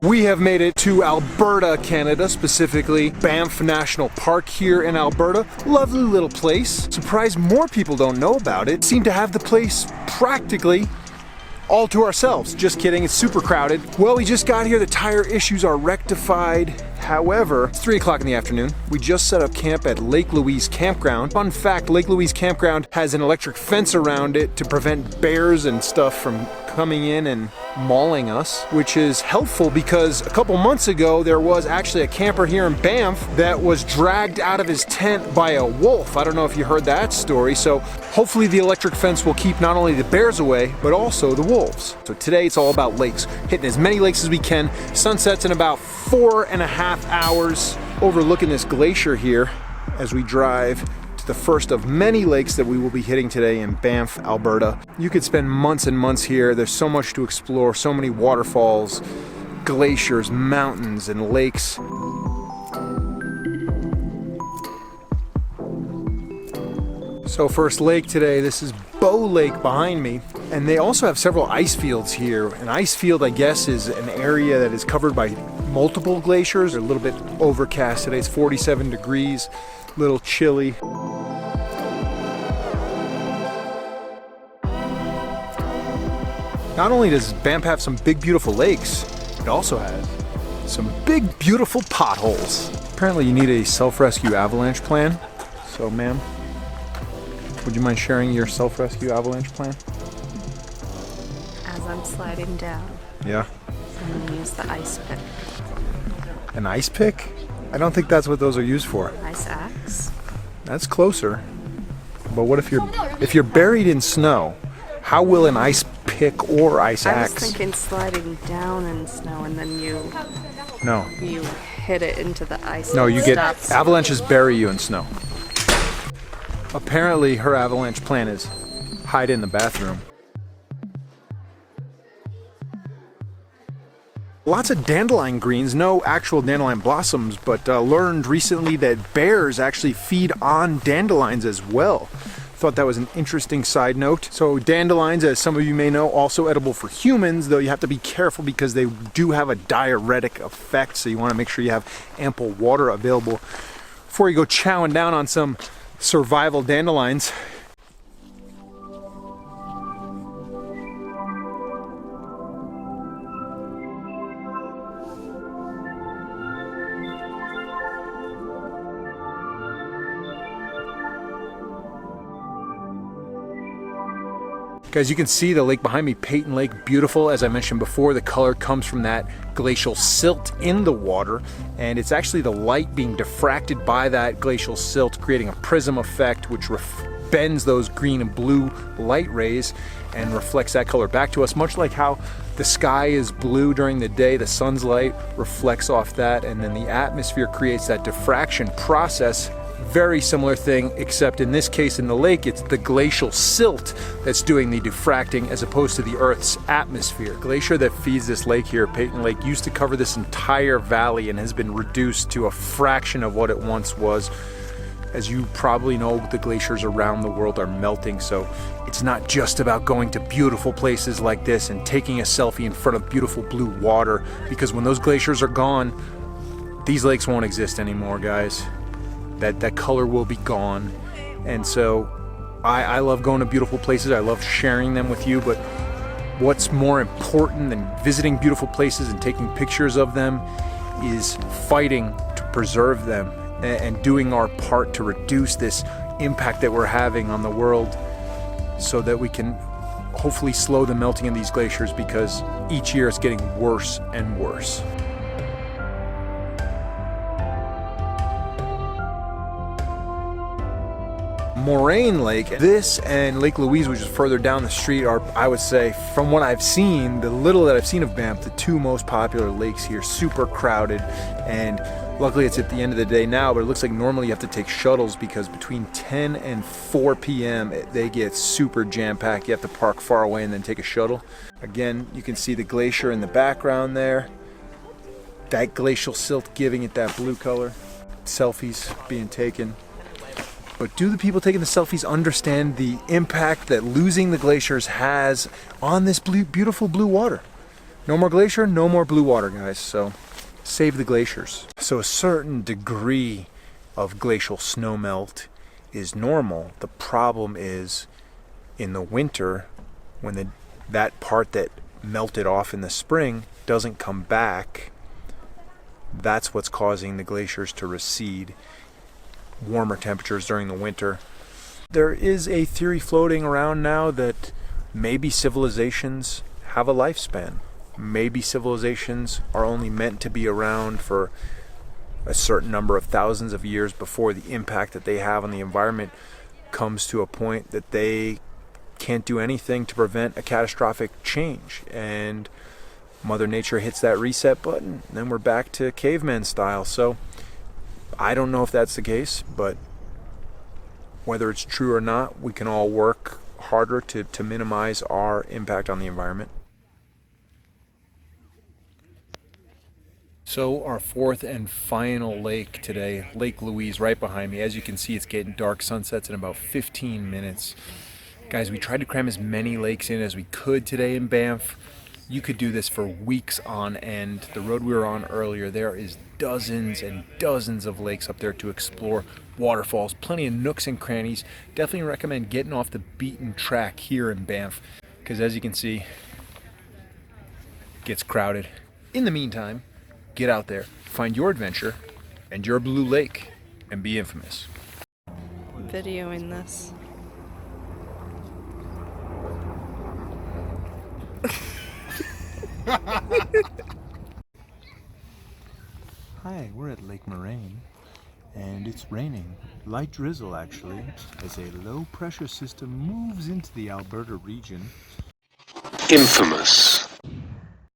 We have made it to Alberta, Canada, specifically Banff National Park here in Alberta. Lovely little place. Surprised more people don't know about it. Seem to have the place practically all to ourselves. Just kidding, it's super crowded. Well, we just got here, the tire issues are rectified. However, it's 3 o'clock in the afternoon. We just set up camp at Lake Louise Campground. Fun fact, Lake Louise Campground has an electric fence around it to prevent bears and stuff from coming in and mauling us, which is helpful because a couple months ago there was actually a camper here in Banff that was dragged out of his tent by a wolf. I don't know if you heard that story. So hopefully the electric fence will keep not only the bears away, but also the wolves. So today it's all about lakes, hitting as many lakes as we can. Sunsets in about 4.5 hours, overlooking this glacier here as we drive to the first of many lakes that we will be hitting today in Banff, Alberta. You could spend months and months here. There's so much to explore, so many waterfalls, glaciers, mountains, and lakes. So first lake today, this is Bow Lake behind me, and they also have several ice fields here. An ice field, I guess, is an area that is covered by multiple glaciers. They're a little bit overcast today. It's 47 degrees, a little chilly. Not only does Banff have some big, beautiful lakes, it also has some big, beautiful potholes. Apparently you need a self-rescue avalanche plan. So, ma'am, would you mind sharing your self-rescue avalanche plan? As I'm sliding down, Yeah. I'm going to use the ice pick. An ice pick? I don't think that's what those are used for. Ice axe? That's closer. But what if you're buried in snow? How will an ice pick or ice axe? I was thinking sliding down in snow and then you hit it into the ice. No, you get stops. avalanches bury you in snow. Apparently her avalanche plan is hide in the bathroom. Lots of dandelion greens, no actual dandelion blossoms, but learned recently that bears actually feed on dandelions as well. Thought that was an interesting side note. So dandelions, as some of you may know, also edible for humans, though you have to be careful because they do have a diuretic effect, so you want to make sure you have ample water available before you go chowing down on some survival dandelions. Guys, you can see the lake behind me, Peyton Lake, beautiful. As I mentioned before, the color comes from that glacial silt in the water, and it's actually the light being diffracted by that glacial silt, creating a prism effect which bends those green and blue light rays and reflects that color back to us, much like how the sky is blue during the day, the sun's light reflects off that, and then the atmosphere creates that diffraction process. Very similar thing, except in this case in the lake, it's the glacial silt that's doing the diffracting as opposed to the Earth's atmosphere. The glacier that feeds this lake here, Peyton Lake, used to cover this entire valley and has been reduced to a fraction of what it once was. As you probably know, the glaciers around the world are melting, so it's not just about going to beautiful places like this and taking a selfie in front of beautiful blue water, because when those glaciers are gone, these lakes won't exist anymore, guys. That color will be gone. And so I love going to beautiful places. I love sharing them with you, but what's more important than visiting beautiful places and taking pictures of them is fighting to preserve them and doing our part to reduce this impact that we're having on the world so that we can hopefully slow the melting of these glaciers, because each year it's getting worse and worse. Moraine Lake, this and Lake Louise, which is further down the street, are, I would say, from what I've seen, the little that I've seen of Banff, the two most popular lakes here. Super crowded, and luckily it's at the end of the day now, but it looks like normally you have to take shuttles because between 10 and 4 p.m. they get super jam-packed. You have to park far away and then take a shuttle. Again, you can see the glacier in the background there. That glacial silt giving it that blue color. Selfies being taken. But do the people taking the selfies understand the impact that losing the glaciers has on this beautiful blue water? No more glacier, no more blue water, guys. So save the glaciers. So a certain degree of glacial snowmelt is normal. The problem is in the winter when that part that melted off in the spring doesn't come back. That's what's causing the glaciers to recede. Warmer temperatures during the winter. There is a theory floating around now that maybe civilizations have a lifespan. Maybe civilizations are only meant to be around for a certain number of thousands of years before the impact that they have on the environment comes to a point that they can't do anything to prevent a catastrophic change, and Mother Nature hits that reset button, and then we're back to caveman style. So I don't know if that's the case, but whether it's true or not, we can all work harder to minimize our impact on the environment. So our fourth and final lake today, Lake Louise, right behind me. As you can see, it's getting dark. Sunsets in about 15 minutes. Guys, we tried to cram as many lakes in as we could today in Banff. You could do this for weeks on end. The road we were on earlier, there is dozens and dozens of lakes up there to explore, waterfalls, plenty of nooks and crannies. Definitely recommend getting off the beaten track here in Banff, because as you can see, it gets crowded. In the meantime, get out there, find your adventure and your blue lake, and be infamous. Videoing this. Hi, we're at Lake Moraine, and it's raining. Light drizzle, actually, as a low pressure system moves into the Alberta region. Infamous.